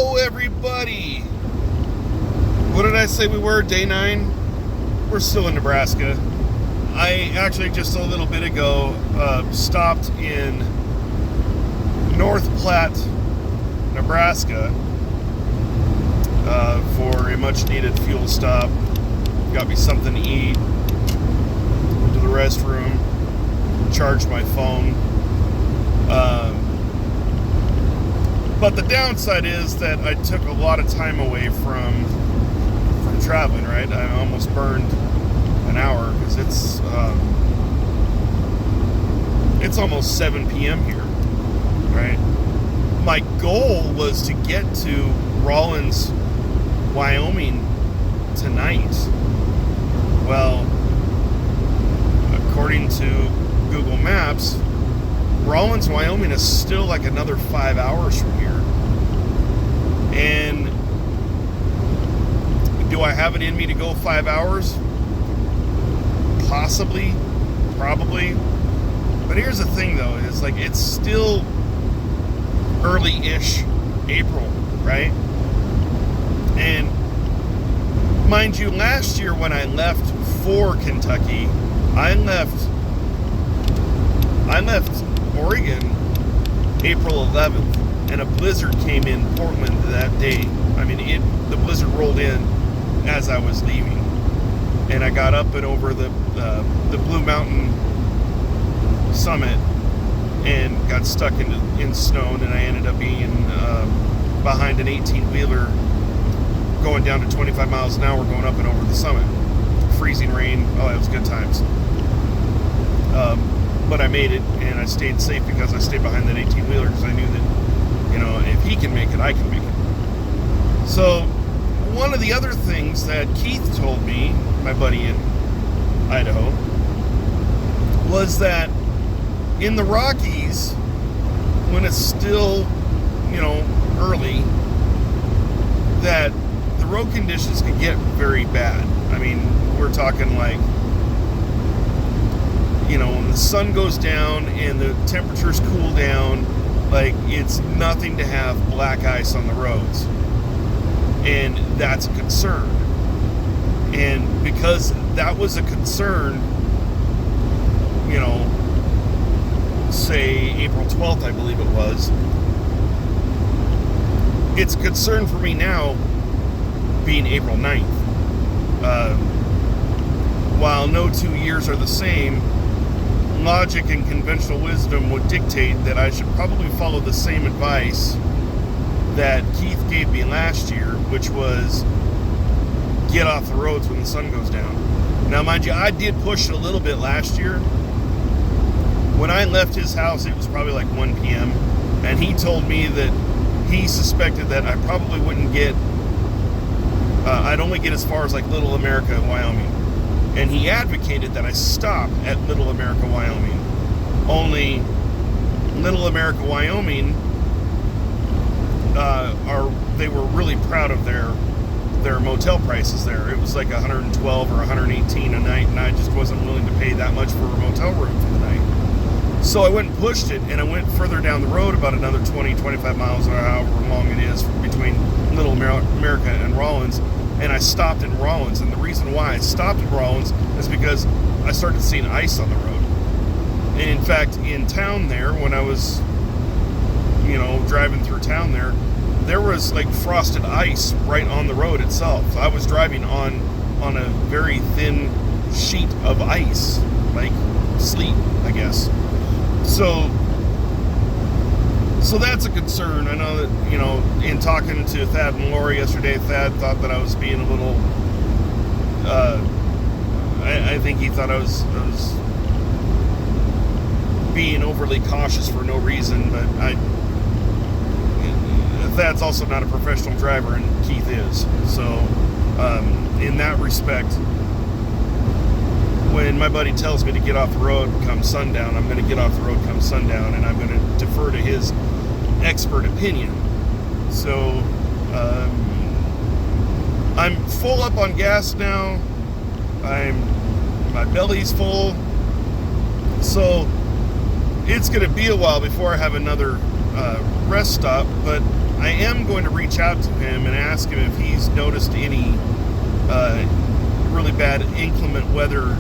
Hello, everybody. What did I say we were? Day 9? We're still in Nebraska. I actually just a little bit ago stopped in North Platte, Nebraska for a much needed fuel stop. Got me something to eat. Went to the restroom. Charged my phone. But the downside is that I took a lot of time away from traveling, right? I almost burned an hour because it's almost 7 p.m. here, right? My goal was to get to Rawlins, Wyoming tonight. Well, according to Google Maps, Rawlins, Wyoming is still like another 5 hours from here. And do I have it in me to go 5 hours? Possibly, probably. But here's the thing though, is like it's still early-ish April, right? And mind you, last year when I left for Kentucky, I left Oregon April 11th, and a blizzard came in Portland that day. I mean, the blizzard rolled in as I was leaving, and I got up and over the Blue Mountain summit and got stuck in snow, and I ended up being behind an 18-wheeler going down to 25 miles an hour going up and over the summit. Freezing rain. Oh, it was good times. But I made it, and I stayed safe because I stayed behind that 18-wheeler because I knew that, if he can make it, I can make it. So one of the other things that Keith told me, my buddy in Idaho, was that in the Rockies, when it's still, early, that the road conditions can get very bad. I mean, we're talking like, when the sun goes down and the temperatures cool down, like it's nothing to have black ice on the roads. And that's a concern. And because that was a concern, say April 12th, I believe it was, it's a concern for me now being April 9th. While no 2 years are the same, logic and conventional wisdom would dictate that I should probably follow the same advice that Keith gave me last year, which was get off the roads when the sun goes down. Now, mind you, I did push it a little bit last year. When I left his house, it was probably like 1 p.m., and he told me that he suspected that I probably wouldn't get, I'd only get as far as like Little America, Wyoming. And he advocated that I stop at Little America, Wyoming. Only Little America, Wyoming, they were really proud of their motel prices there. It was like $112 or $118 a night, and I just wasn't willing to pay that much for a motel room for the night. So I went and pushed it, and I went further down the road about another 20, 25 miles or however long it is between Little America and Rawlins. And I stopped in Rawlins, and the reason why I stopped in Rawlins is because I started seeing ice on the road. And in fact, in town there, when I was, driving through town there was like frosted ice right on the road itself. So I was driving on a very thin sheet of ice, like sleet, I guess. So that's a concern. I know that, in talking to Thad and Lori yesterday, Thad thought that I was being a little, I think he thought I was being overly cautious for no reason, but Thad's also not a professional driver, and Keith is. So, in that respect, when my buddy tells me to get off the road come sundown, I'm going to get off the road come sundown, and I'm going to defer to his expert opinion. So I'm full up on gas now. My belly's full, so it's going to be a while before I have another rest stop, but I am am going to reach out to him and ask him if he's noticed any really bad inclement weather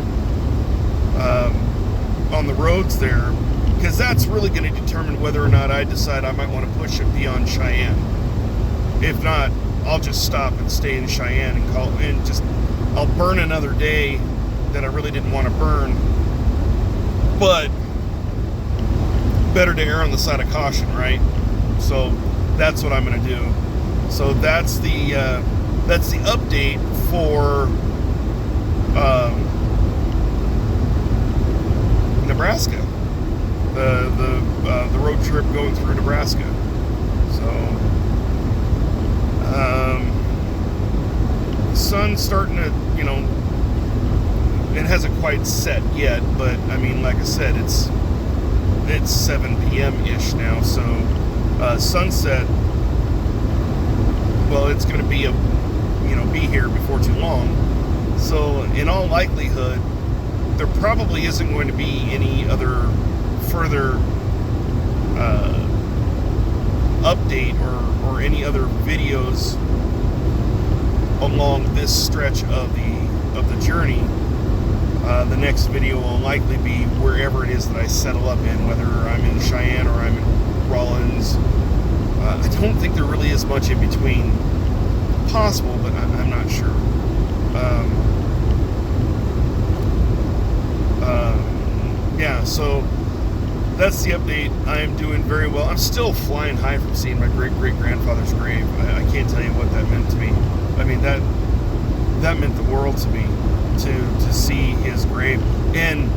on the roads there, because that's really going to determine whether or not I decide I might want to push it beyond Cheyenne. If not, I'll just stop and stay in Cheyenne and I'll burn another day that I really didn't want to burn. But better to err on the side of caution, right? So that's what I'm going to do. So that's the update for Nebraska. The road trip going through Nebraska. So the sun's starting to, it hasn't quite set yet, but I mean, like I said, it's 7 p.m. ish now, so sunset, well, it's going to be be here before too long. So in all likelihood, there probably isn't going to be any other further update or any other videos along this stretch of the journey. The next video will likely be wherever it is that I settle up in, whether I'm in Cheyenne or I'm in Rollins. I don't think there really is much in between. Possible, but I'm not sure. Yeah, so that's the update. I am doing very well. I'm still flying high from seeing my great-great-grandfather's grave. I can't tell you what that meant to me. I mean, that meant the world to me, to see his grave. And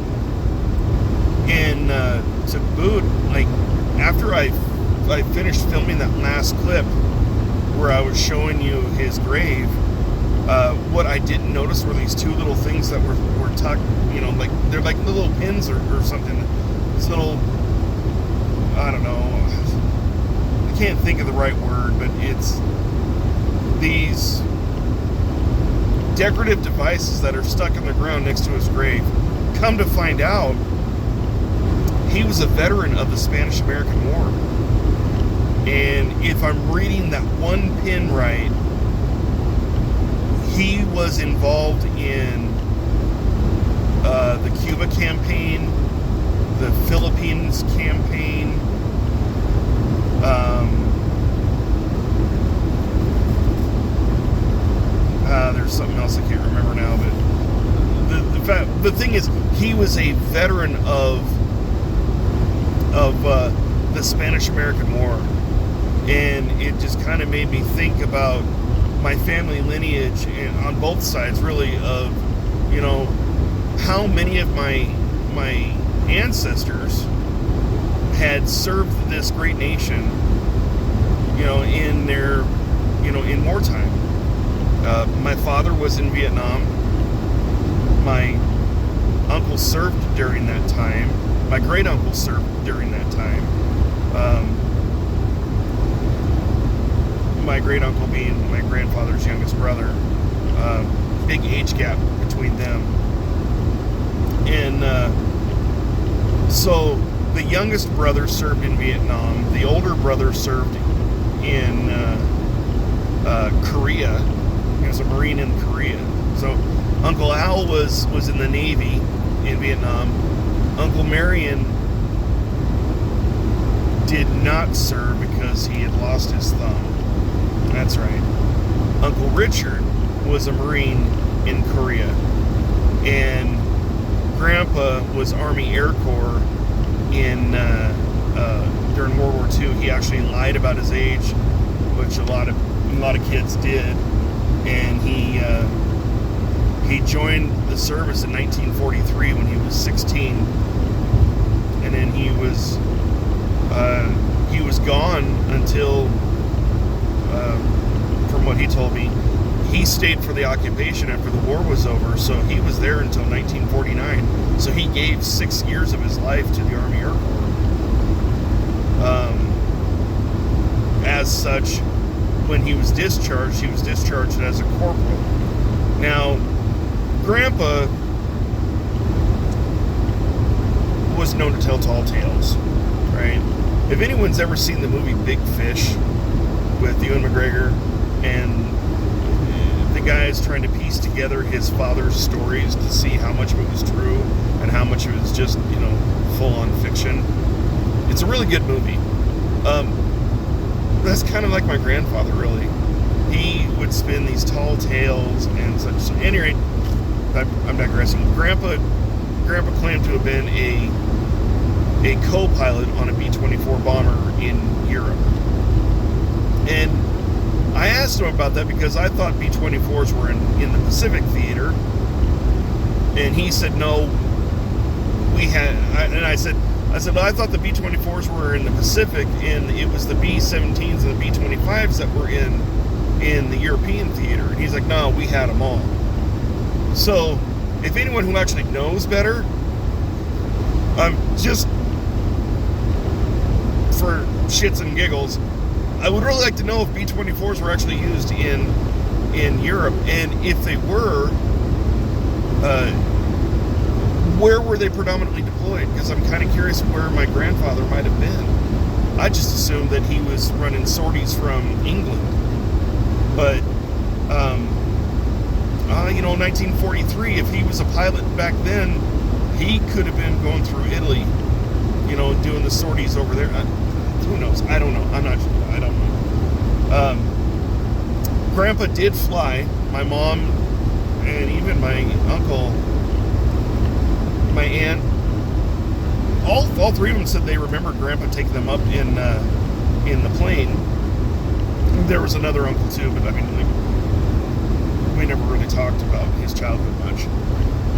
to boot, like, after I finished filming that last clip where I was showing you his grave, what I didn't notice were these two little things that were tucked, like they're like little pins or something. This little, I don't know, I can't think of the right word, but it's these decorative devices that are stuck in the ground next to his grave. Come to find out, he was a veteran of the Spanish-American War. And if I'm reading that one pin right, he was involved in the Cuba campaign, the Philippines campaign, there's something else I can't remember now, but the thing is, he was a veteran of the Spanish-American War, and it just kind of made me think about my family lineage, and on both sides, really, of how many of my ancestors had served this great nation, in their, in wartime. My father was in Vietnam. My uncle served during that time. My great uncle served during that time. My great uncle being my grandfather's youngest brother. Big age gap between them. And so the youngest brother served in Vietnam. The older brother served in Korea. He was a Marine in Korea. So Uncle Al was in the Navy in Vietnam. Uncle Marion did not serve because he had lost his thumb. That's right. Uncle Richard was a Marine in Korea. And Grandpa was Army Air Corps during World War II. He actually lied about his age, which a lot of kids did. And he joined the service in 1943 when he was 16, and then he was gone until, from what he told me, he stayed for the occupation after the war was over, so he was there until 1949. So he gave 6 years of his life to the Army Air Corps. As such, when he was discharged as a corporal. Now, Grandpa was known to tell tall tales, right? If anyone's ever seen the movie Big Fish, with Ewan McGregor, and the guy is trying to piece together his father's stories to see how much of it was true and how much of it was just, full-on fiction. It's a really good movie. That's kind of like my grandfather, really. He would spin these tall tales and such. So, at any rate, I'm digressing. Grandpa claimed to have been a co-pilot on a B-24 bomber in Europe. And I asked him about that because I thought B-24s were in the Pacific theater. And he said, no, I said, well, I thought the B-24s were in the Pacific, and it was the B-17s and the B-25s that were in the European theater. And he's like, no, we had them all. So, if anyone who actually knows better, just for shits and giggles, I would really like to know if B-24s were actually used in Europe, and if they were, where were they predominantly deployed? Because I'm kind of curious where my grandfather might have been. I just assumed that he was running sorties from England. But, 1943, if he was a pilot back then, he could have been going through Italy, doing the sorties over there. Who knows? I don't know. I don't know. Grandpa did fly. My mom and even my uncle, my aunt, all three of them said they remember Grandpa taking them up in the plane. There was another uncle too, but we never really talked about his childhood much.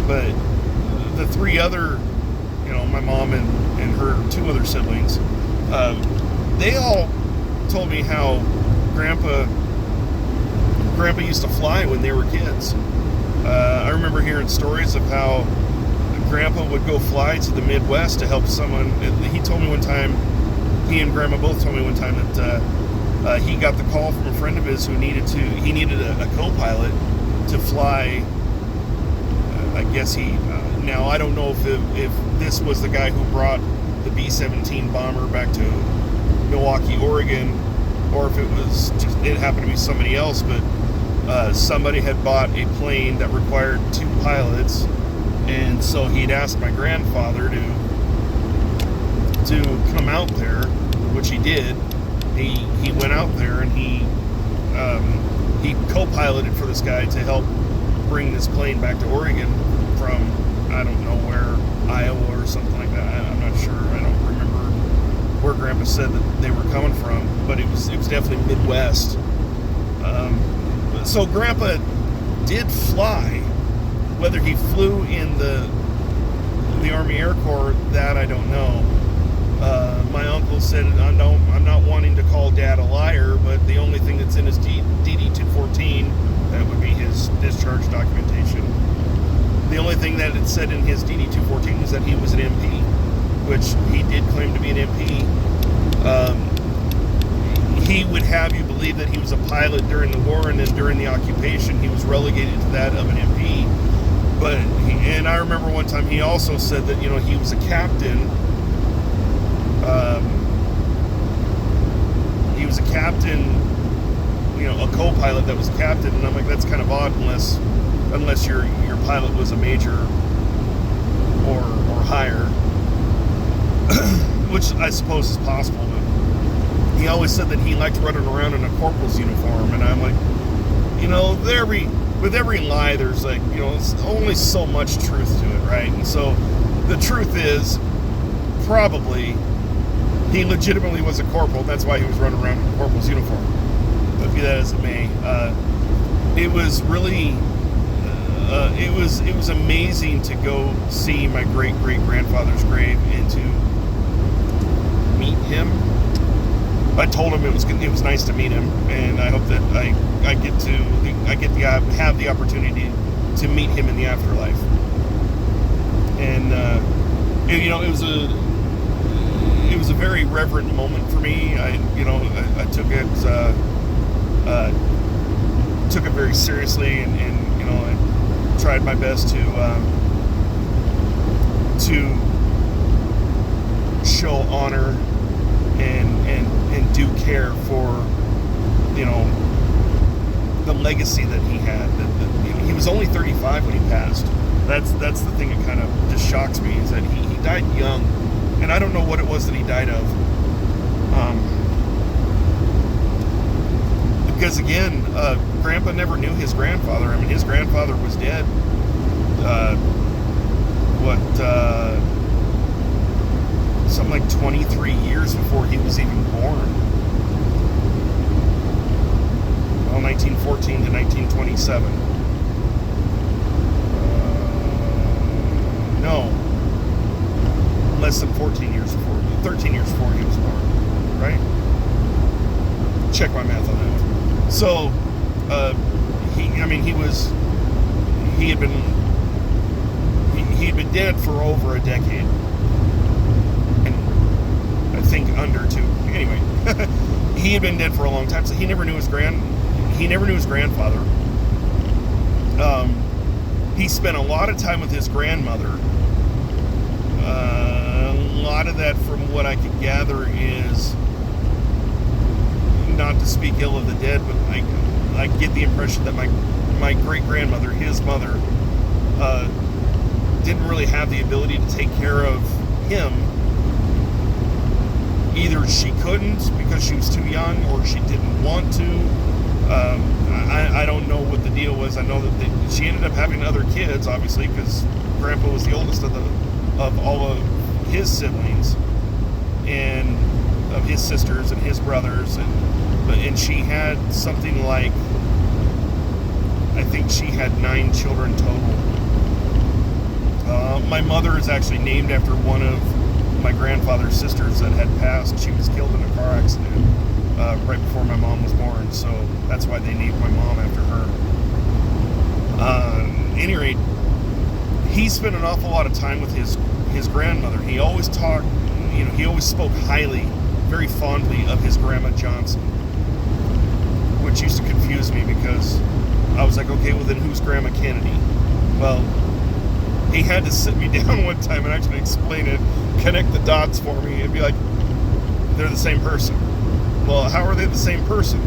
But the three other, my mom and her two other siblings, they all told me how Grandpa used to fly when they were kids. I remember hearing stories of how Grandpa would go fly to the Midwest to help someone. He told me one time, he and Grandma both told me one time that he got the call from a friend of his who needed a co-pilot to fly. I guess now I don't know if this was the guy who brought the B-17 bomber back to Milwaukee, Oregon, or if it happened to be somebody else, but somebody had bought a plane that required two pilots, and so he'd asked my grandfather to come out there, which he did. He went out there and he co-piloted for this guy to help bring this plane back to Oregon from, I don't know where, Iowa or something like that. I'm not sure. I don't remember where Grandpa said that they were coming from, but it was definitely Midwest. So Grandpa did fly. Whether he flew in the Army Air Corps, that I don't know. My uncle said, I'm not wanting to call Dad a liar, but the only thing that's in his DD-214, that would be his discharge documentation. The only thing that it said in his DD-214 was that he was an MP, which he did claim to be an MP. He would have you believe that he was a pilot during the war, and then during the occupation, he was relegated to that of an MP. And I remember one time he also said that, he was a captain. He was a captain, a co-pilot that was a captain, and I'm like, that's kind of odd unless your pilot was a major or higher, which I suppose is possible. But he always said that he liked running around in a corporal's uniform, and I'm like, with every lie, there's it's only so much truth to it, right? And so the truth is, probably, he legitimately was a corporal. That's why he was running around in a corporal's uniform. But be that as it may, it was really, it was amazing to go see my great-great-grandfather's grave and to meet him. I told him it was nice to meet him, and I hope that I have the opportunity to meet him in the afterlife. And it was a very reverent moment for me. I took it very seriously, and I tried my best to show honor and do care for you know, the legacy that he had. He was only 35 when he passed. That's the thing that kind of just shocks me, is that he died young, and I don't know what it was that he died of. Because again, Grandpa never knew his grandfather. I mean, his grandfather was dead. Something like 23 years before he was even born. Well, 1914 to 1927. No, less than 14 years before, 13 years before he was born, right? Check my math on that one. So, he had been dead for over a decade, and I think under two. Anyway, he had been dead for a long time, so he never knew his grandfather. He spent a lot of time with his grandmother. A lot of that, from what I could gather, is, not to speak ill of the dead, but I get the impression that my great-grandmother, his mother, didn't really have the ability to take care of him. Either she couldn't because she was too young, or she didn't want to. I don't know what the deal was. I know that she ended up having other kids, obviously, because Grandpa was the oldest of all of his siblings, and of his sisters and his brothers, and she had something like, I think she had 9 children total. My mother is actually named after one of my grandfather's sisters that had passed. She was killed in a car accident right before my mom was born, so that's why they named my mom after her. At any rate, he spent an awful lot of time with his grandmother. He always talked, he always spoke highly, very fondly of his Grandma Johnson, which used to confuse me, because I was like, okay, well then who's Grandma Kennedy? Well, he had to sit me down one time and actually explain it, connect the dots for me, and be like, they're the same person. Well, how are they the same person?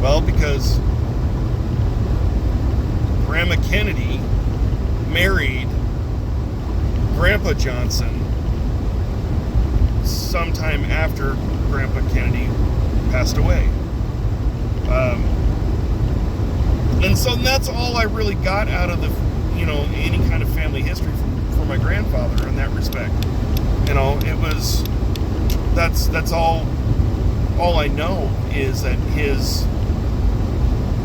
Well, because Grandma Kennedy married Grandpa Johnson sometime after Grandpa Kennedy passed away. And so that's all I really got out of any kind of family history for my grandfather in that respect. It was, that's all I know is that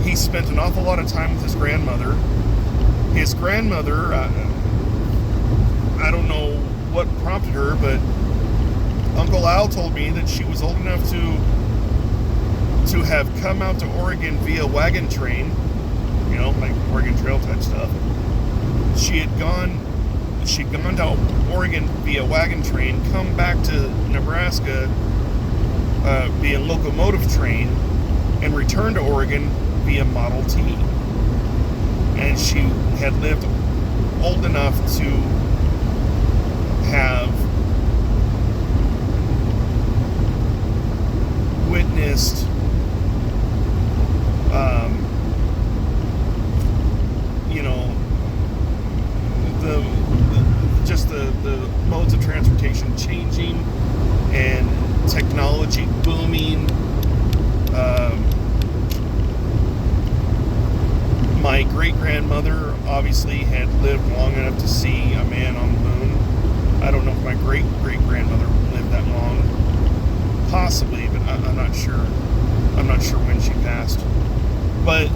he spent an awful lot of time with his grandmother. His grandmother, I don't know what prompted her, but Uncle Al told me that she was old enough to have come out to Oregon via wagon train, like Oregon Trail type stuff. She'd gone to Oregon via wagon train, come back to Nebraska via locomotive train, and return to Oregon via Model T. And she had lived old enough to have witnessed the modes of transportation changing and technology booming. My great-grandmother obviously had lived long enough to see a man on the moon. I don't know if my great-great-grandmother lived that long. Possibly, but I'm not sure. I'm not sure when she passed. But,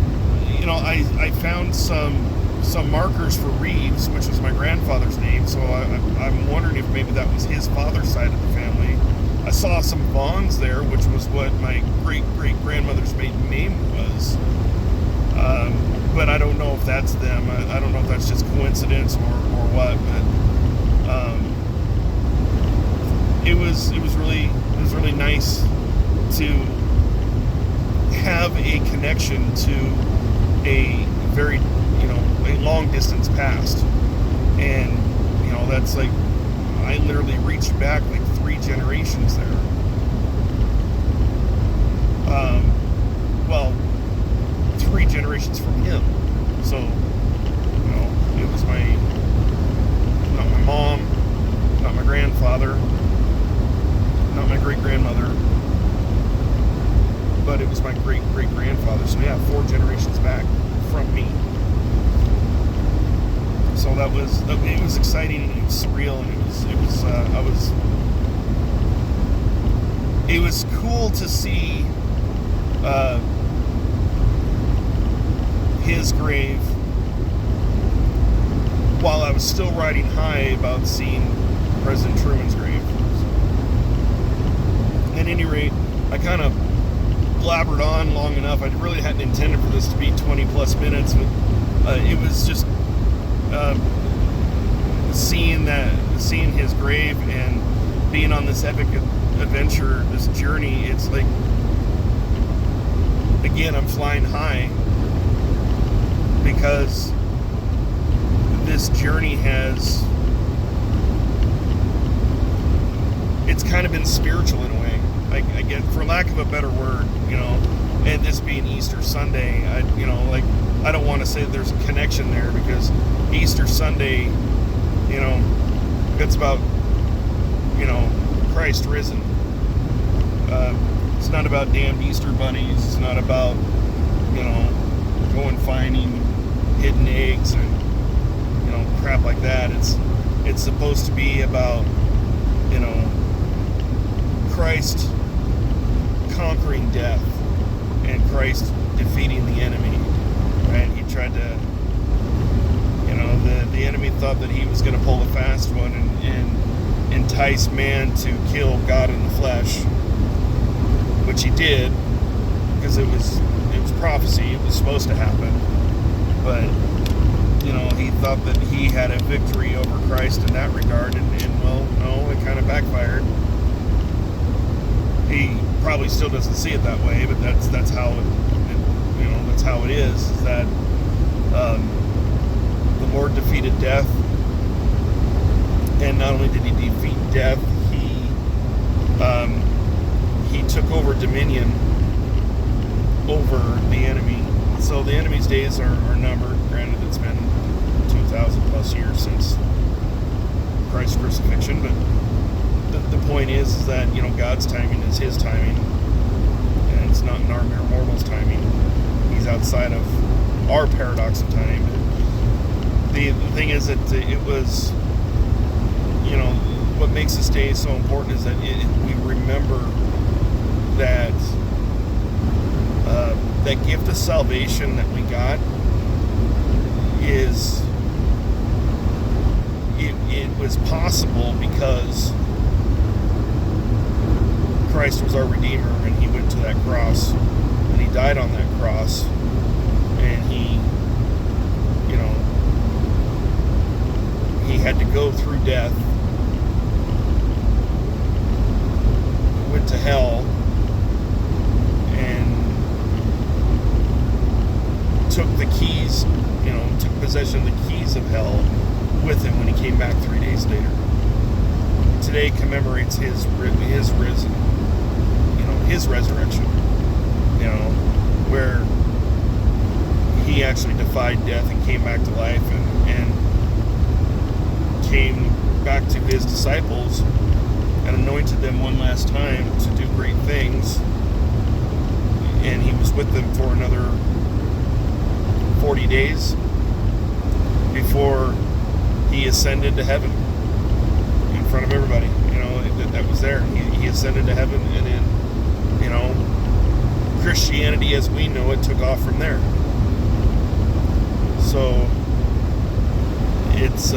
I found some markers for Reeves, which was my grandfather's name, so I'm wondering if maybe that was his father's side of the family. I saw some Vaughns there, which was what my great-great-grandmother's maiden name was. But I don't know if that's them. I don't know if that's just coincidence or what, but it was really nice to have a connection to a very, a long distance past. And, that's like, I literally reached back like 3 generations there. well, 3 generations from him. So, it was not my mom, not my grandfather, not my great-grandmother, but it was my great-great-grandfather. So yeah, 4 generations back from me. So it was exciting, and it was surreal, and it was cool to see his grave while I was still riding high about seeing President Truman's grave. So, at any rate, I kind of blabbered on long enough. I really hadn't intended for this to be 20 plus minutes, but it was just seeing his grave and being on this epic adventure, this journey. It's like, again, I'm flying high because this journey it's kind of been spiritual in a way. I get, for lack of a better word, and this being Easter Sunday, I don't want to say that there's a connection there, because Easter Sunday, it's about, Christ risen. It's not about damned Easter bunnies. It's not about, going finding hidden eggs and, crap like that. It's supposed to be about, Christ conquering death and Christ defeating the enemy. Right? He tried to, the enemy thought that he was going to pull a fast one and entice man to kill God in the flesh, which he did, because it was prophecy. It was supposed to happen. But he thought that he had a victory over Christ in that regard, and well, no, it kind of backfired. He probably still doesn't see it that way, but that's how that's how it is that the Lord defeated death, and not only did he defeat death, he took over dominion over the enemy. So the enemy's days are numbered. Granted, it's been 2,000 plus years since Christ's crucifixion, but the point is that God's timing is His timing, and it's not in our mere mortals' timing. He's outside of our paradox of time. The thing is that it was, what makes this day so important is that we remember that that gift of salvation that we got it was possible because Christ was our Redeemer, and He went to that cross, and He died on that cross, and He had to go through death, went to hell, and took the keys, took possession of the keys of hell with Him when He came back 3 days later. Today commemorates His risen, His resurrection, where He actually defied death and came back to life, and came back to His disciples and anointed them one last time to do great things. And He was with them for another 40 days before He ascended to heaven in front of everybody. That was there. He ascended to heaven, and then, Christianity as we know it took off from there. So it's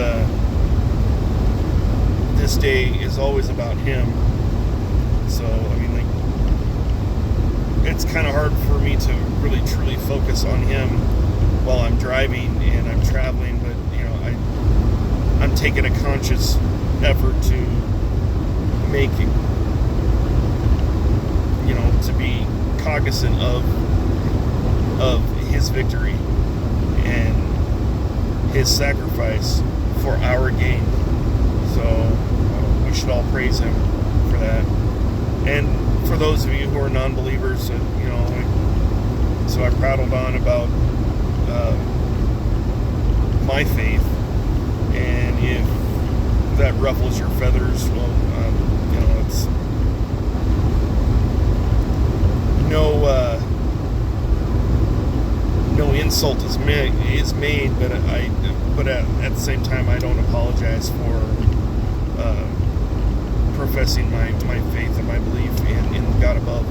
this day is always about Him. So it's kind of hard for me to really truly focus on Him while I'm driving and I'm traveling, but I'm taking a conscious effort to make to be cognizant of His victory and His sacrifice for our gain. So we should all praise Him for that. And for those of you who are non-believers, So I prattled on about my faith, and if that ruffles your feathers, well, it's no insult is made, but at the same time, I don't apologize for professing my faith and my belief in God above,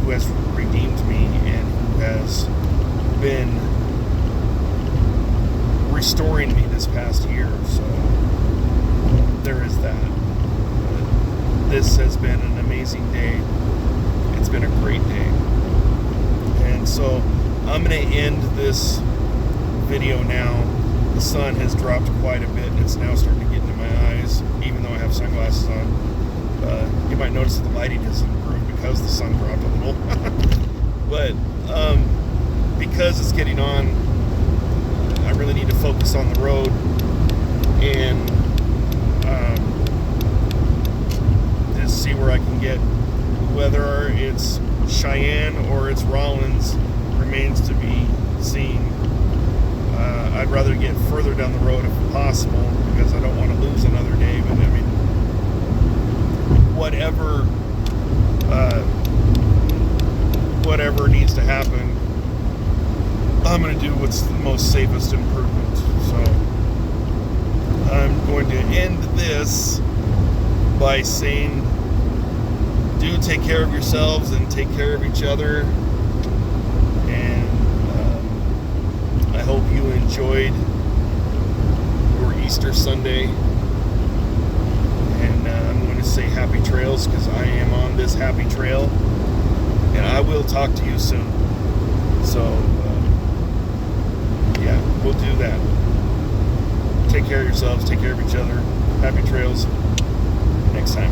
who has redeemed me and who has been restoring me this past year. So there is that. This has been an amazing day. It's been a great day. And so I'm going to end this video now. The sun has dropped quite a bit, and it's now starting to get into my eyes, even though I have sunglasses on. You might notice that the lighting has improved because the sun dropped a little. But because it's getting on, I really need to focus on the road, and just see where I can get. Whether it's Cheyenne or it's Rollins remains to be seen. I'd rather get further down the road if possible, because I don't want to lose another day. But I mean, whatever needs to happen, I'm going to do what's the most safest and prudent. So I'm going to end this by saying, do take care of yourselves and take care of each other. And I hope you enjoyed your Easter Sunday. And I'm going to say happy trails, because I am on this happy trail. And I will talk to you soon. So, yeah, we'll do that. Take care of yourselves. Take care of each other. Happy trails. Next time.